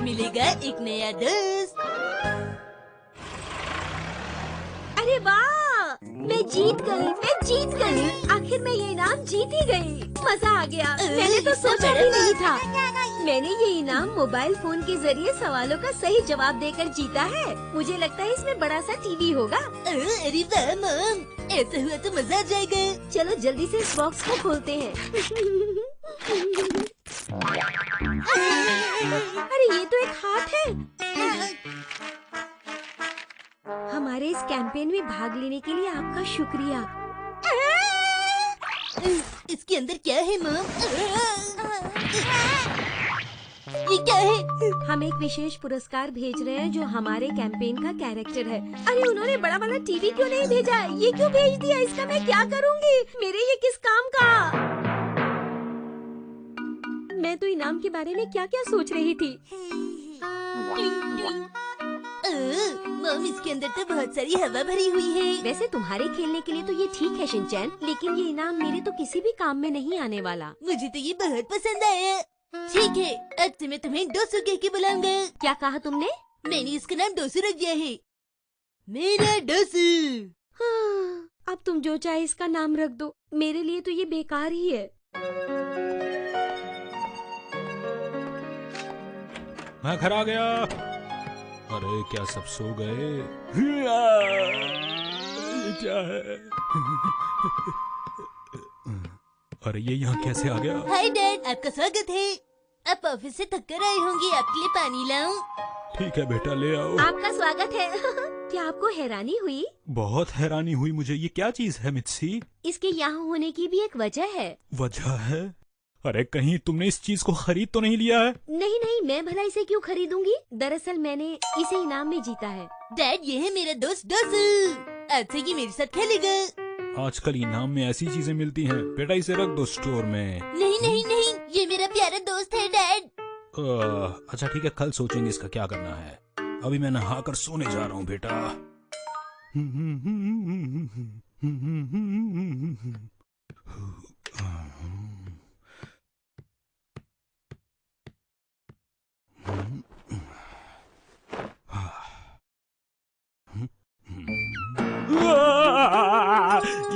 मिलेगा एक नया दोस्त। अरे वाह, मैं जीत गई। आखिर मैं ये इनाम जीत ही गई। मजा आ गया। मैंने तो सोचा भी नहीं था। मैंने ये इनाम मोबाइल फोन के जरिए सवालों का सही जवाब देकर जीता है। मुझे लगता है इसमें बड़ा सा टीवी होगा। अरे वाह मॉम, ऐसा हुआ तो मजा आ जाएगा। चलो जल्दी से इस बॉक्स को खोलते हैं। अरे ये तो एक हाथ है। हमारे इस कैंपेन में भाग लेने के लिए आपका शुक्रिया। इसके अंदर क्या है मॉम? ये क्या है? हम एक विशेष पुरस्कार भेज रहे हैं जो हमारे कैंपेन का कैरेक्टर है। अरे उन्होंने बड़ा वाला टीवी क्यों नहीं भेजा? ये क्यों भेज दिया? इसका मैं क्या करूँगी? मेरे ये किस काम का? मैं तो इनाम के बारे में क्या क्या सोच रही थी। मॉम, इसके अंदर तो बहुत सारी हवा भरी हुई है। वैसे तुम्हारे खेलने के लिए तो ये ठीक है शिनचैन, लेकिन ये इनाम मेरे तो किसी भी काम में नहीं आने वाला। मुझे तो ये बहुत पसंद आया। ठीक है, अब से मैं तुम्हें डोसू कह के बुलाऊंगा। क्या कहा तुमने? मैंने इसका नाम डोसू रख दिया है। मेरा डोसू। हाँ, अब तुम जो चाहे इसका नाम रख दो। मेरे लिए तो ये बेकार ही है। मैं घर आ गया। अरे क्या सब सो गए? ये क्या है? अरे ये यहाँ कैसे आ गया? हाय डैड, आपका स्वागत है। आप ऑफिस से थक कर आए होंगे, आपके लिए पानी लाऊं? ठीक है बेटा, ले आओ। आपका स्वागत है। क्या आपको हैरानी हुई? बहुत हैरानी हुई मुझे। ये क्या चीज है मित्सी? इसके यहाँ होने की भी एक वजह है। वजह है? अरे कहीं तुमने इस चीज को खरीद तो नहीं लिया है? नहीं नहीं, मैं भला इसे क्यों खरीदूंगी? दरअसल मैंने इसे इनाम में जीता है। डैड, ये है मेरा दोस्त डोसू। आज से ये मेरे साथ खेलेगा। आजकल इनाम में ऐसी चीजें मिलती हैं। बेटा इसे रख दो स्टोर में। नहीं नहीं नहीं, ये मेरा प्यारा दोस्त है डैड। अच्छा ठीक है, कल सोचेंगे इसका क्या करना है। अभी मैं नहाकर सोने जा रहा हूँ बेटा।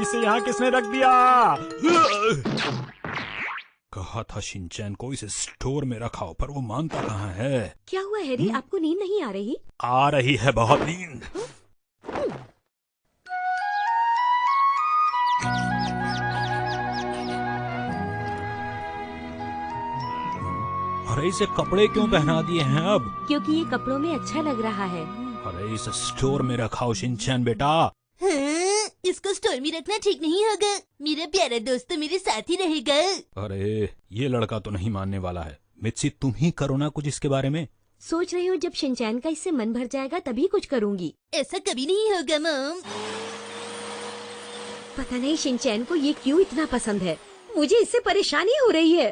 इसे यहाँ किसने रख दिया? कहा था शिनचैन को इसे स्टोर में रखाओ, पर वो मानता कहाँ है। क्या हुआ हैरी, आपको नींद नहीं आ रही? आ रही है बहुत नींद। अरे इसे कपड़े क्यों पहना दिए हैं अब? क्योंकि ये कपड़ों में अच्छा लग रहा है। अरे इसे स्टोर में रखाओ शिनचैन बेटा। हाँ, इसको स्टोर में रखना ठीक नहीं होगा। मेरा प्यारा दोस्त तो मेरे साथ ही रहेगा। अरे ये लड़का तो नहीं मानने वाला है। मित्सी तुम ही करो ना कुछ इसके बारे में। सोच रही हूँ जब शिनचैन का इससे मन भर जाएगा तभी कुछ करूँगी। ऐसा कभी नहीं होगा मॉम। पता नहीं शिनचैन को ये क्यों इतना पसंद है। मुझे इससे परेशानी हो रही है।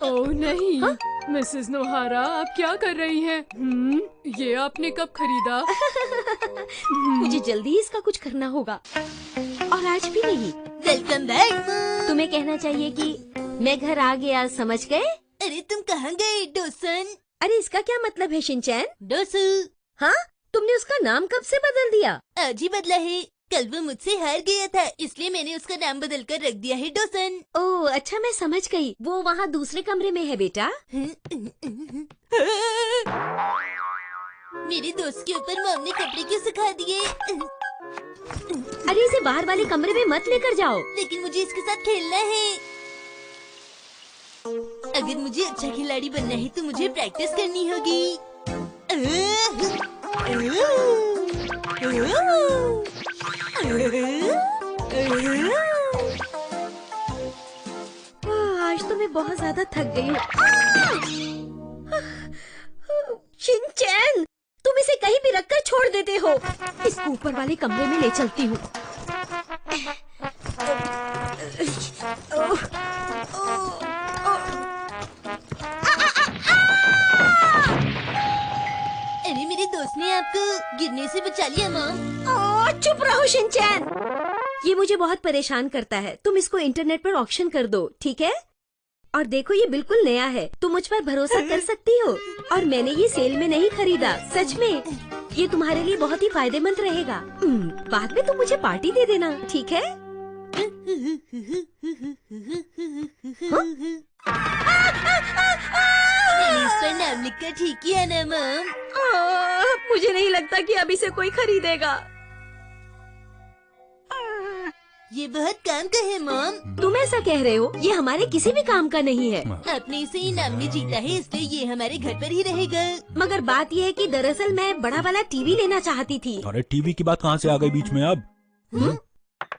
ओह नहीं। हाँ? मिसेस नोहारा, आप क्या कर रही हैं? ये आपने कब खरीदा? मुझे जल्दी ही इसका कुछ करना होगा, और आज भी नहीं। Welcome back mom. तुम्हें कहना चाहिए कि मैं घर आ गया, समझ गए? अरे तुम कहाँ गए डोसन? अरे इसका क्या मतलब है शिनचैन? डोसू। हाँ, तुमने उसका नाम कब से बदल दिया? आज ही बदला है। कल वो मुझसे हार गया था, इसलिए मैंने उसका नाम बदल कर रख दिया है डोसन। ओह अच्छा, मैं समझ गई। वो वहाँ दूसरे कमरे में है बेटा। मेरे दोस्त के ऊपर मॉम ने कपड़े क्यों सुखा दिए? अरे इसे बाहर वाले कमरे में मत लेकर जाओ। लेकिन मुझे इसके साथ खेलना है। अगर मुझे अच्छा खिलाड़ी बनना है तो मुझे प्रैक्टिस करनी होगी। आज तो मैं बहुत ज्यादा थक गई हूँ। शिनचैन, तुम इसे कहीं भी रखकर छोड़ देते हो। इसको ऊपर वाले कमरे में ले चलती हूँ। अरे मेरे दोस्त ने आपको गिरने से बचा लिया मॉम। चुप रहो शिनचैन, ये मुझे बहुत परेशान करता है। तुम इसको इंटरनेट पर ऑक्शन कर दो, ठीक है? और देखो ये बिल्कुल नया है, तुम मुझ पर भरोसा कर सकती हो। और मैंने ये सेल में नहीं खरीदा, सच में। ये तुम्हारे लिए बहुत ही फायदेमंद रहेगा। बाद में तुम मुझे पार्टी दे देना, ठीक है? मैंने इस पर नाम लिखकर ठीक किया ना मॉम? मुझे नहीं लगता कि अब इसे कोई खरीदेगा। ये बहुत काम का है मॉम। तुम ऐसा कह रहे हो? ये हमारे किसी भी काम का नहीं है। आपने इसे इनाम में जीता है, इसलिए ये हमारे घर पर ही रहेगा। मगर बात ये है कि दरअसल मैं बड़ा वाला टीवी लेना चाहती थी। अरे टीवी की बात कहाँ से आ गई बीच में अब?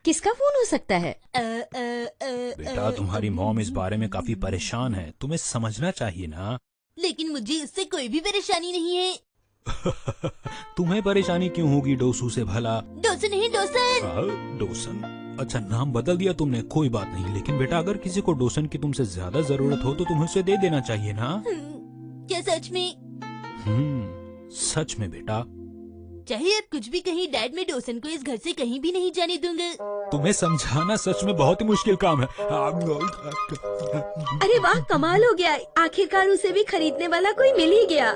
किसका फोन हो सकता है? बेटा तुम्हारी मॉम इस बारे में काफी परेशान है, तुम्हें समझना चाहिए ना। लेकिन मुझे इससे कोई भी परेशानी नहीं है। तुम्हें परेशानी क्यों होगी डोसू से भला? डोसन नहीं डोसन। डोसन? अच्छा नाम बदल दिया तुमने, कोई बात नहीं। लेकिन बेटा अगर किसी को डोसन की तुमसे ज्यादा जरूरत हो तो तुम्हें उसे दे देना चाहिए ना। क्या सच में? सच में बेटा। चाहे अब कुछ भी कहीं, डैड मैं डोसन को इस घर से कहीं भी नहीं जाने दूंगा। तुम्हें समझाना सच में बहुत ही मुश्किल काम है। अरे वाह, कमाल हो गया, आखिरकार उसे भी खरीदने वाला कोई मिल ही गया।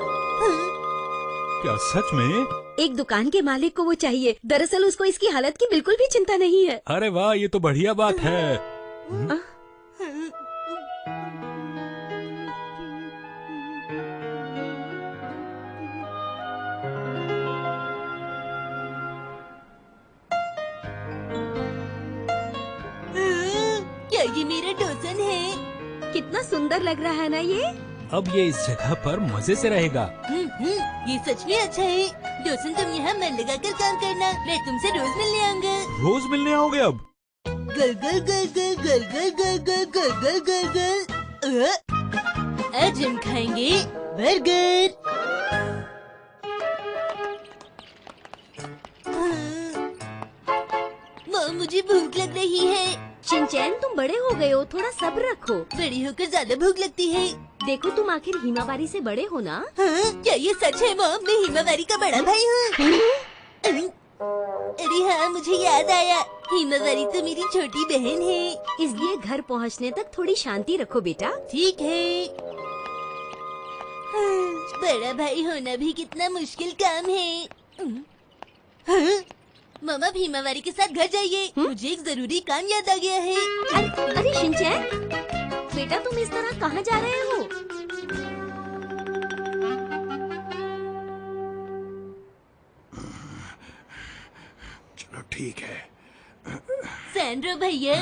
क्या सच में? एक दुकान के मालिक को वो चाहिए। दरअसल उसको इसकी हालत की बिल्कुल भी चिंता नहीं है। अरे वाह, ये तो बढ़िया बात है। क्या ये मेरा डोसन है? कितना सुंदर लग रहा है ना ये। अब ये इस जगह पर मजे से रहेगा। ये सच में अच्छा है। डोसन तुम यहाँ मन लगा कर काम करना, मैं तुमसे रोज मिलने आऊंगा। रोज मिलने आओगे अब? गल गल गल गल गल गल गल गल गल गल गल गल। आज हम खाएंगे बर्गर। मॉम मुझे भूख लग रही है। शिनचैन तुम बड़े हो गए हो, थोड़ा सब्र रखो। बड़ी होकर ज्यादा भूख लगती है। देखो तुम आखिर हिमावारी से बड़े हो ना। हाँ? क्या ये सच है मॉम? मैं हिमावारी का बड़ा भाई हूँ। अरे हाँ, मुझे याद आया, हिमावारी तो मेरी छोटी बहन है। इसलिए घर पहुँचने तक थोड़ी शांति रखो बेटा। ठीक है। बड़ा भाई होना भी कितना मुश्किल काम है। मामा हिमावारी के साथ घर जाइए, मुझे एक जरूरी काम याद आ गया है। अरे शिनचैन, बेटा तुम इस तरह कहाँ जा रहे हो? चलो ठीक है। सैंड्रो भैया,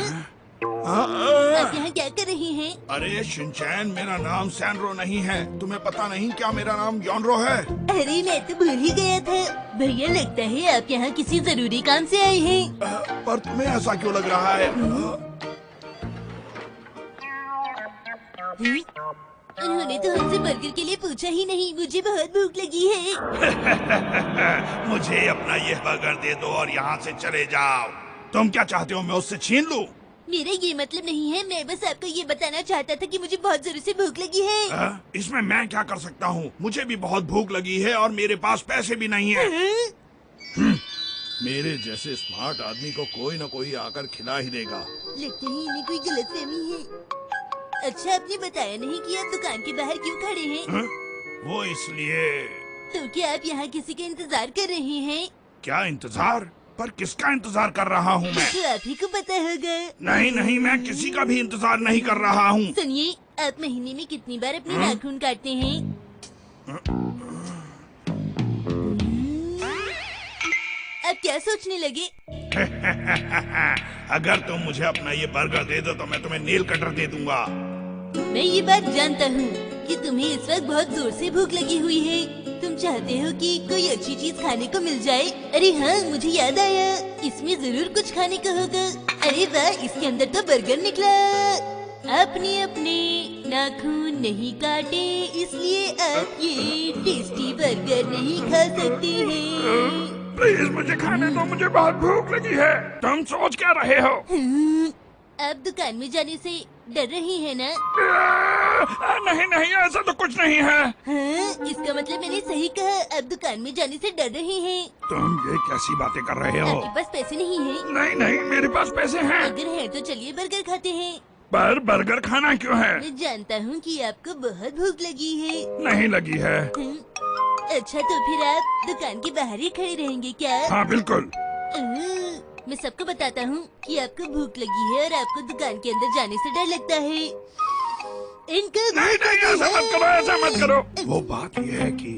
आप यहाँ क्या कर रही हैं? अरे शिनचैन, मेरा नाम सैंड्रो नहीं है। तुम्हें पता नहीं क्या मेरा नाम योनरो है? अरे मैं तो भूल ही गया था। भैया लगता है आप यहाँ किसी जरूरी काम से आए हैं। पर तुम्हें ऐसा क्यों लग रहा है? उन्होंने तो हमसे बर्गर के लिए पूछा ही नहीं। मुझे बहुत भूख लगी है। मुझे अपना ये बर्गर दे दो और यहाँ से चले जाओ। तुम क्या चाहते हो, मैं उससे छीन लूं? मेरा ये मतलब नहीं है, मैं बस आपको ये बताना चाहता था कि मुझे बहुत जोर से भूख लगी है। इसमें मैं क्या कर सकता हूँ? मुझे भी बहुत भूख लगी है और मेरे पास पैसे भी नहीं है। मेरे जैसे स्मार्ट आदमी को कोई न कोई आकर खिला ही देगा। लगता है इन्हें कोई गलतफहमी है। अच्छा, आपने बताया नहीं कि आप दुकान के बाहर क्यों खड़े हैं? वो इसलिए। तो क्या आप यहाँ किसी का इंतजार कर रहे हैं? क्या इंतजार? पर किसका इंतजार कर रहा हूँ मैं? तो आप ही को पता होगा। नहीं नहीं, मैं किसी का भी इंतजार नहीं कर रहा हूँ। सुनिए, आप महीने में कितनी बार अपने नाखून काटते हैं? आप क्या सोचने लगे? अगर तुम मुझे अपना ये बर्गर दे दो तो मैं तुम्हें नेल कटर दे दूंगा। मैं ये बात जानता हूँ कि तुम्हें इस वक्त बहुत जोर से भूख लगी हुई है। तुम चाहते हो कि कोई अच्छी चीज खाने को मिल जाए। अरे हाँ, मुझे याद आया, इसमें जरूर कुछ खाने का होगा। अरे वाह, इसके अंदर तो बर्गर निकला। आपने अपने नाखून नहीं काटे, इसलिए आप ये टेस्टी बर्गर नहीं खा सकते हैं। प्लीज मुझे खाने दो, मुझे बहुत भूख लगी है। तुम सोच क्या रहे हो? आप दुकान में जाने से डर रही है ना? नहीं नहीं, ऐसा तो कुछ नहीं है। हाँ, इसका मतलब मैंने सही कहा, आप दुकान में जाने से डर रहे हैं। तुम ये कैसी बातें कर रहे हो? आपके पास पैसे नहीं है? नहीं नहीं, मेरे पास पैसे हैं। अगर है तो चलिए बर्गर खाते हैं। पर बर्गर खाना क्यों है? मैं जानता हूँ कि आपको बहुत भूख लगी है। नहीं लगी है। अच्छा तो फिर आप दुकान के बाहर ही खड़े रहेंगे क्या? हाँ बिल्कुल। मैं सबको बताता हूँ कि आपको भूख लगी है और आपको दुकान के अंदर जाने से डर लगता है। इनको नहीं नहीं, ऐसा मत करो, ऐसा मत करो। वो बात ये है कि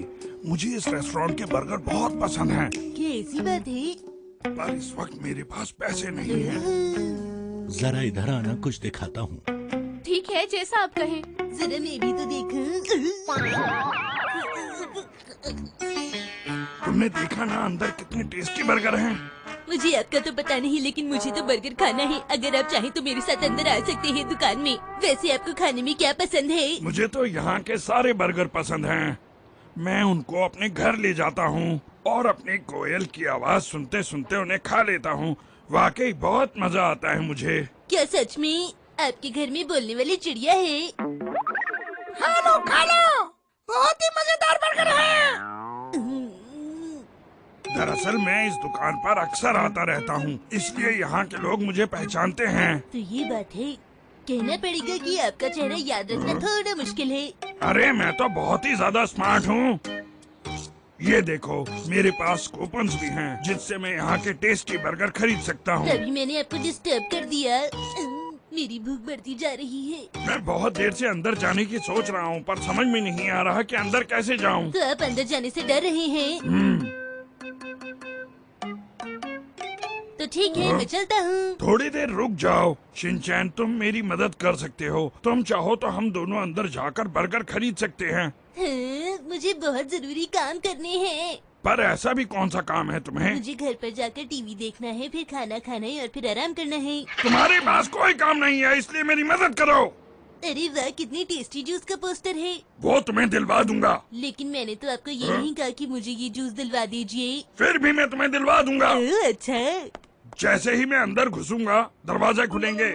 मुझे इस रेस्टोरेंट के बर्गर बहुत पसंद हैं। क्या ऐसी बात है? पर इस वक्त मेरे पास पैसे नहीं हैं। जरा इधर आना, कुछ दिखाता हूँ। ठीक है, जैसा आप कहें। जरा मैं भी तो देखूं। तुमने देखा ना अंदर कितने टेस्टी बर्गर हैं। मुझे आपका तो पता नहीं, लेकिन मुझे तो बर्गर खाना है। अगर आप चाहें तो मेरे साथ अंदर आ सकते हैं दुकान में। वैसे आपको खाने में क्या पसंद है? मुझे तो यहाँ के सारे बर्गर पसंद हैं। मैं उनको अपने घर ले जाता हूँ और अपनी कोयल की आवाज सुनते सुनते उन्हें खा लेता हूँ। वाकई बहुत मजा आता है मुझे। क्या सच में आपके घर में बोलने वाली चिड़िया है? हेलो खा लो, बहुत ही मजेदार बर्गर है। दरअसल मैं इस दुकान पर अक्सर आता रहता हूँ, इसलिए यहाँ के लोग मुझे पहचानते हैं। तो ये बात है। कहना पड़ेगा कि आपका चेहरा याद रखना थोड़ा मुश्किल है। अरे मैं तो बहुत ही ज्यादा स्मार्ट हूँ। ये देखो मेरे पास कूपन्स भी हैं जिससे मैं यहाँ के टेस्टी बर्गर खरीद सकता हूँ। तभी मैंने आपको डिस्टर्ब कर दिया। मेरी भूख बढ़ती जा रही है। मैं बहुत देर से अंदर जाने की सोच रहा हूँ, पर समझ में नहीं आ रहा कि अंदर कैसे जाऊँ। तो आप अंदर जाने से डर रहे हैं? तो ठीक है, मैं चलता हूँ। थोड़ी देर रुक जाओ शिनचैन, तुम मेरी मदद कर सकते हो। तुम चाहो तो हम दोनों अंदर जाकर बर्गर खरीद सकते हैं। हाँ, मुझे बहुत जरूरी काम करने हैं। पर ऐसा भी कौन सा काम है तुम्हें? मुझे घर पर जाकर टीवी देखना है, फिर खाना खाना है और फिर आराम करना है। तुम्हारे पास कोई काम नहीं है, इसलिए मेरी मदद करो। अरे वाह, कितनी टेस्टी जूस का पोस्टर है। वो तुम्हें दिलवा दूंगा। लेकिन मैंने तो आपको ये नहीं कहा कि मुझे ये जूस दिलवा दीजिए। फिर भी मैं तुम्हें दिलवा दूंगा। अच्छा। जैसे ही मैं अंदर घुसूंगा दरवाजे खुलेंगे।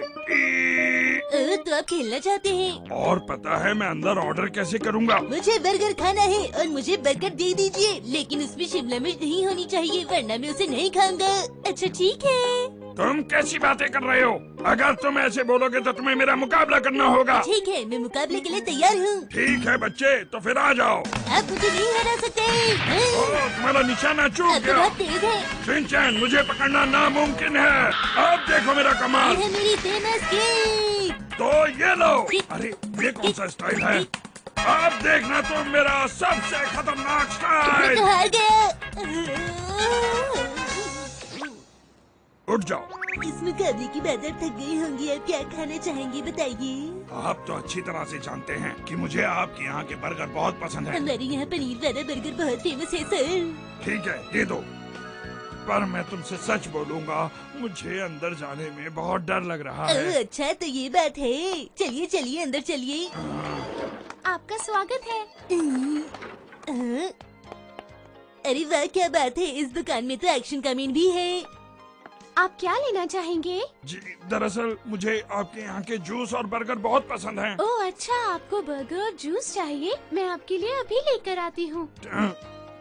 तो आप खेलना चाहते हैं? और पता है मैं अंदर ऑर्डर कैसे करूंगा? मुझे बर्गर खाना है और मुझे बर्गर दे दीजिए, लेकिन उसमें शिमला मिर्च नहीं होनी चाहिए, वरना मैं उसे नहीं खाऊंगा। अच्छा ठीक है। तुम कैसी बातें कर रहे हो? अगर तुम ऐसे बोलोगे तो तुम्हें मेरा मुकाबला करना होगा। ठीक है, मैं मुकाबले के लिए तैयार हूँ। ठीक है बच्चे, तो फिर आ जाओ। आप मुझे नहीं हरा सकते। ओह, तुम्हारा निशाना चूक आप तो गया। बहुत तेज है। शिनचैन, मुझे पकड़ना नामुमकिन है। अब देखो मेरा कमाल। ये है मेरी फेमस केक। तो ये लो। अरे ये कौन सा स्टाइल है? अब देखना तुम मेरा सबसे खतरनाक मैं स्टाइल। तो हार गया। उठ जाओ। इस मुकाबले के बाद आप थक गए होंगे। आप क्या खाना चाहेंगे बताइए। आप तो अच्छी तरह से जानते हैं कि मुझे आपके यहाँ के बर्गर बहुत पसंद है। हमारे यहाँ पनीर वाला बर्गर बहुत फेमस है सर। ठीक है दे दो, पर मैं तुमसे सच बोलूंगा, मुझे अंदर जाने में बहुत डर लग रहा है। अच्छा तो ये बात है। चलिए चलिए अंदर चलिए। आपका स्वागत है। अरे वाह क्या बात है, इस दुकान में तो एक्शन का मीन भी है। आप क्या लेना चाहेंगे? जी दरअसल मुझे आपके यहाँ के जूस और बर्गर बहुत पसंद हैं। ओह अच्छा, आपको बर्गर और जूस चाहिए? मैं आपके लिए अभी लेकर आती हूँ।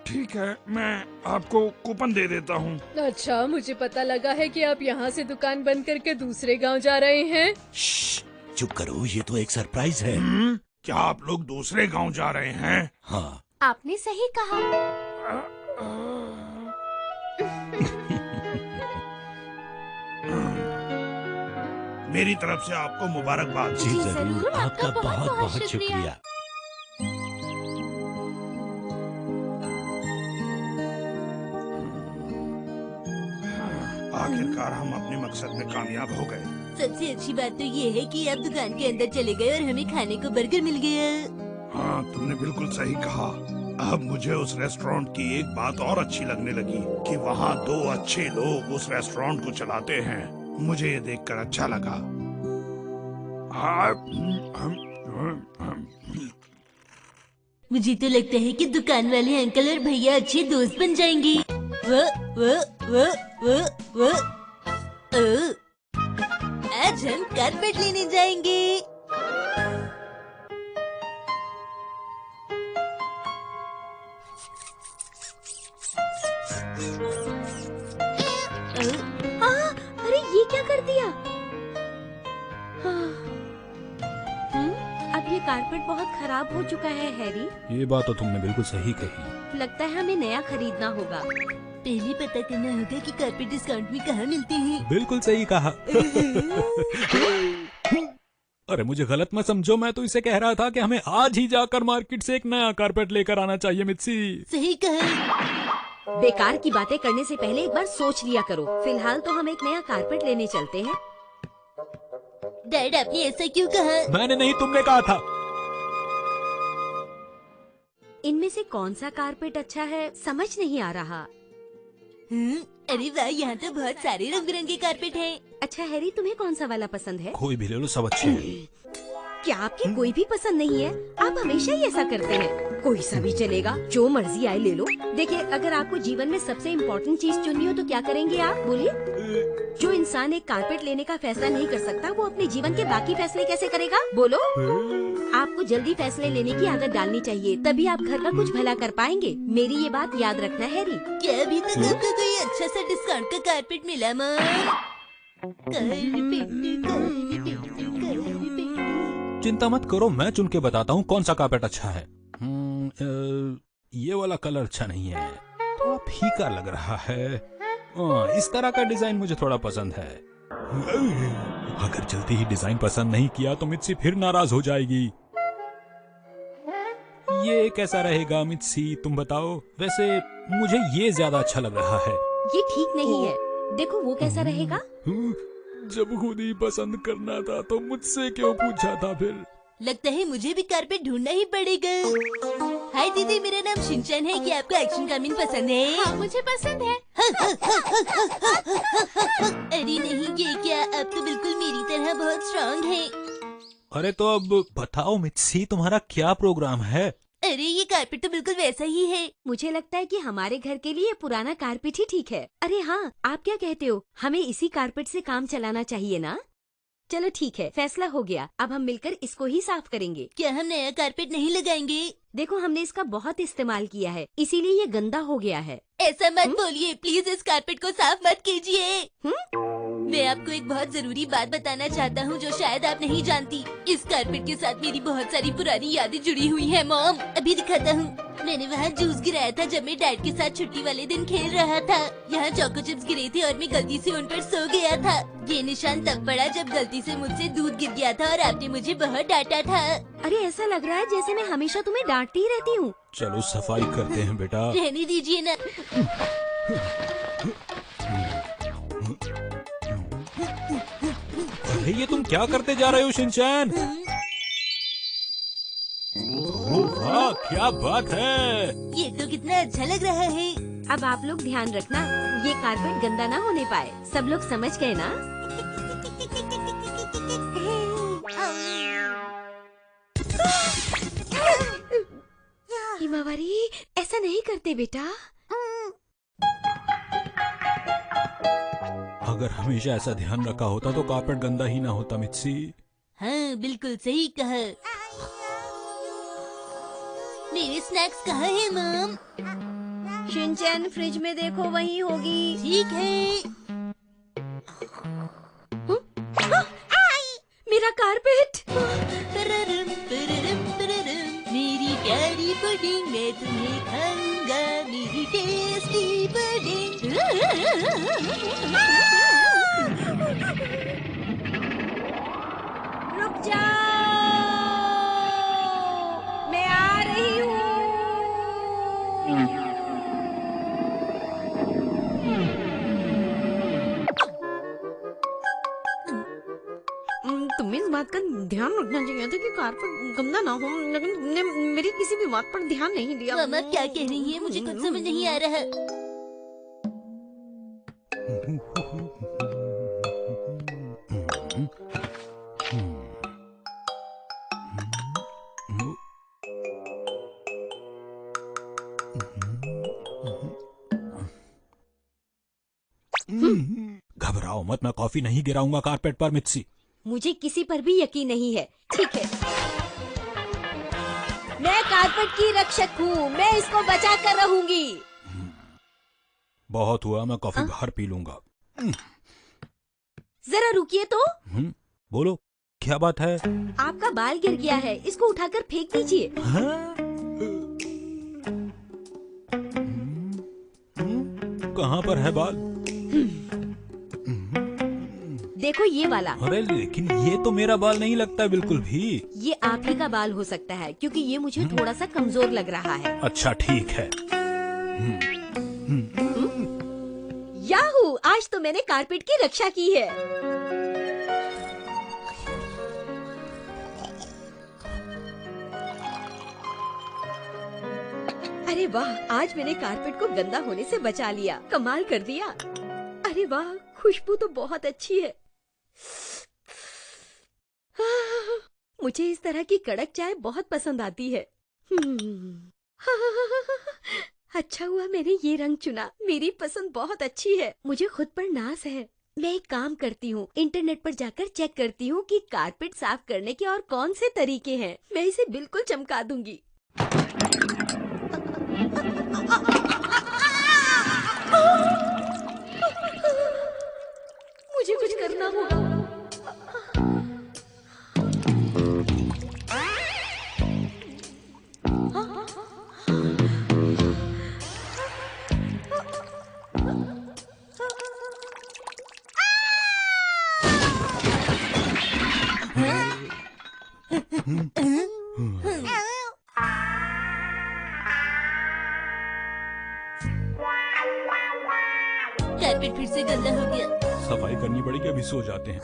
ठीक है, मैं आपको कूपन दे देता हूँ। अच्छा, मुझे पता लगा है कि आप यहाँ से दुकान बंद करके दूसरे गांव जा रहे हैं। श्श्श, चुप करो, ये तो एक सरप्राइज है। क्या आप लोग दूसरे गांव जा रहे हैं? हाँ। आपने सही कहा। मेरी तरफ से आपको मुबारकबाद। जी जी, जरूर, जरूर, आपका आपका बहुत बहुत बहुत शुक्रिया। शुक्रिया। आखिरकार हम अपने मकसद में कामयाब हो गए। सबसे अच्छी बात तो ये है कि आप दुकान के अंदर चले गए और हमें खाने को बर्गर मिल गया। हाँ तुमने बिल्कुल सही कहा। अब मुझे उस रेस्टोरेंट की एक बात और अच्छी लगने लगी कि वहाँ 2 अच्छे लोग उस रेस्टोरेंट को चलाते हैं। मुझे ये देखकर अच्छा लगा। मुझे तो लगता है कि दुकान वाले अंकल और भैया अच्छे दोस्त बन जाएंगे। वो वो वो वो वो ओ, आज हम कारपेट लेने जाएंगे। हाँ, अरे ये क्या कर दिया? हाँ, ये कारपेट बहुत खराब हो चुका है हैरी। ये बात तो तुमने बिल्कुल सही कही। लगता है हमें नया खरीदना होगा। पहले पता करना होगा कि कारपेट डिस्काउंट में कहाँ मिलते हैं। बिल्कुल सही कहा। अरे मुझे गलत मत समझो, मैं तो इसे कह रहा था कि हमें आज ही जाकर मार्केट से एक नया कारपेट लेकर आना चाहिए मित्सी। सही कहा। बेकार की बातें करने से पहले एक बार सोच लिया करो। फिलहाल तो हम एक नया कारपेट लेने चलते हैं। डैड आपने ऐसा क्यों कहा? मैंने नहीं, तुमने कहा था। इनमें से कौन सा कारपेट अच्छा है समझ नहीं आ रहा। अरे वाह, यहाँ तो बहुत सारे रंग बिरंगे कारपेट हैं। अच्छा हैरी, तुम्हें कौन सा वाला पसंद है? कोई भी ले लो, सब अच्छे हैं। क्या आपकी कोई भी पसंद नहीं है? आप हमेशा ही ऐसा करते हैं। कोई सा भी चलेगा, जो मर्जी आए ले लो। देखिए, अगर आपको जीवन में सबसे इम्पोर्टेंट चीज चुननी हो तो क्या करेंगे आप? बोलिए। जो इंसान एक कारपेट लेने का फैसला नहीं कर सकता, वो अपने जीवन के बाकी फैसले कैसे करेगा? बोलो। आपको जल्दी फैसले लेने की आदत डालनी चाहिए, तभी आप घर का कुछ भला कर पाएंगे। मेरी ये बात याद रखना हैरी। क्या अभी तक आपको कोई अच्छा सा डिस्काउंट का कारपेट मिला मॉम? चिंता मत करो, मैं चुन के बताता हूँ कौन सा कारपेट अच्छा है। ये वाला कलर अच्छा नहीं है, थोड़ा फीका लग रहा है। इस तरह का डिजाइन मुझे थोड़ा पसंद है। अगर जल्दी ही डिजाइन पसंद नहीं किया तो मित्सी फिर नाराज हो जाएगी। ये कैसा रहेगा मित्सी, तुम बताओ। वैसे मुझे ये ज्यादा अच्छा लग रहा है। ये ठीक नहीं है, देखो वो कैसा रहेगा। जब खुद ही पसंद करना था तो मुझसे क्यों पूछा था फिर? लगता है मुझे भी कारपेट ढूंढना ही पड़ेगा। हाय दीदी, मेरा नाम शिनचैन है। क्या आपको एक्शन कामिन पसंद है? हाँ, मुझे पसंद है। अरे नहीं, ये क्या, आप तो बिल्कुल मेरी तरह बहुत स्ट्रांग हैं। अरे तो अब बताओ मित्सी, तुम्हारा क्या प्रोग्राम है? अरे ये कारपेट तो बिल्कुल वैसा ही है। मुझे लगता है कि हमारे घर के लिए पुराना कारपेट ही ठीक है। अरे हाँ, आप क्या कहते हो? हमें इसी कारपेट से काम चलाना चाहिए ना? चलो ठीक है, फैसला हो गया। अब हम मिलकर इसको ही साफ करेंगे। क्या हम नया कारपेट नहीं लगाएंगे? देखो, हमने इसका बहुत इस्तेमाल किया है, इसीलिए ये गंदा हो गया है। ऐसा मत बोलिए, प्लीज इस कारपेट को साफ मत कीजिए। मैं आपको एक बहुत जरूरी बात बताना चाहता हूँ जो शायद आप नहीं जानती। इस कारपेट के साथ मेरी बहुत सारी पुरानी यादें जुड़ी हुई हैं मॉम। अभी दिखाता हूँ। मैंने वहाँ जूस गिराया था जब मैं डैड के साथ छुट्टी वाले दिन खेल रहा था। यहाँ चोको चिप्स गिरे थे और मैं गलती से उन पर सो गया था। ये निशान तब पड़ा जब गलती से मुझसे दूध गिर गया था और आपने मुझे बहुत डांटा था। अरे ऐसा लग रहा है जैसे मैं हमेशा तुम्हें डांटती रहती हूँ। चलो सफाई करते हैं बेटा। रहने दीजिए ना। अरे ये तुम क्या करते जा रहे हो शिनचैन? वाह, क्या बात है। ये तो कितना अच्छा लग रहा है। अब आप लोग ध्यान रखना, ये कारपेट गंदा ना होने पाए। सब लोग समझ गए ना? हिमावरी, ऐसा नहीं करते बेटा। अगर हमेशा ऐसा ध्यान रखा होता तो कारपेट गंदा ही ना होता मित्सी। हाँ, बिल्कुल सही कहा। मेरे स्नैक्स कहाँ है मॉम? शिनचैन, फ्रिज में देखो, वहीं होगी। ठीक है। मेरा कारपेट। पररम, पररम, पररम। मेरी प्यारी पुडिंग, मैं तुम्हें खाऊंगा, मेरी टेस्टी पुडिंग। रुक जाओ, मैं आ रही हूँ। तुम्हें इस बात का ध्यान रखना चाहिए था कि कारपेट गंदा ना हो, लेकिन तुमने मेरी किसी भी बात पर ध्यान नहीं दिया। मामा क्या कह रही है? मुझे कुछ समझ नहीं आ रहा। घबराओ मत, मैं कॉफी नहीं गिराऊंगा कारपेट पर मित्सी। मुझे किसी पर भी यकीन नहीं है। ठीक है, मैं कारपेट की रक्षक हूँ, मैं इसको बचा कर रहूंगी। बहुत हुआ, मैं कॉफी बाहर पी लूंगा। जरा रुकिए तो। बोलो। क्या बात है? आपका बाल गिर गया है, इसको उठाकर फेंक दीजिए। हाँ? कहाँ पर है बाल? देखो ये वाला। अरे लेकिन ये तो मेरा बाल नहीं लगता बिल्कुल भी। ये आप ही का बाल हो सकता है, क्योंकि ये मुझे थोड़ा सा कमजोर लग रहा है। अच्छा ठीक है। याहू! आज तो मैंने कारपेट की रक्षा की है। अरे वाह! आज मैंने कारपेट को गंदा होने से बचा लिया। कमाल कर दिया। अरे वाह! खुशबू तो बहुत अच्छी है। मुझे इस तरह की कड़क चाय बहुत पसंद आती है। अच्छा हुआ मैंने ये रंग चुना। मेरी पसंद बहुत अच्छी है। मुझे खुद पर नाज है। मैं एक काम करती हूँ, इंटरनेट पर जाकर चेक करती हूँ कि कारपेट साफ करने के और कौन से तरीके हैं। मैं इसे बिल्कुल चमका दूंगी। मुझे कुछ करना होगा। कारपेट फिर से गंदा हो गया। सफाई करनी पड़ेगी, अभी सो जाते हैं।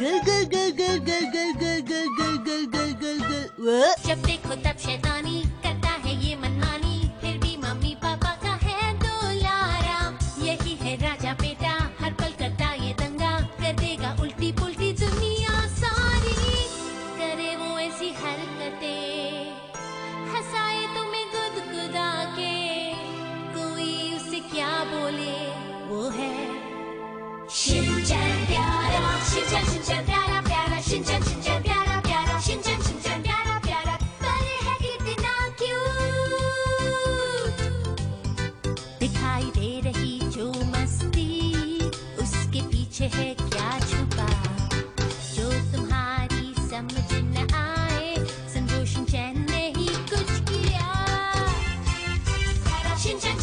गल गल गल गल गल गल गल गल गल गल गल गल गल। वो जब देखो तब शैतानी करता है ये मनमानी, फिर भी मम्मी पापा का है दुलारा। यही है राजा बेटा, हर पल करता ये दंगा, कर देगा उल्टी पुल्टी दुनिया सारी। करे वो ऐसी हरकतें, हंसाए तुम्हें गुदगुदा के, कोई उसे क्या बोले वो है शिनचैन प्यारा, शिनचैन प्यारा प्यारा, शिनचैन प्यारा प्यारा, शिनचैन प्यारा प्यारा, पर है कितना क्यूट। दिखाई दे रही जो मस्ती, उसके पीछे है क्या छुपा, जो तुम्हारी समझ न आए। समझो शिनचैन ने ही कुछ किया। शिनचैन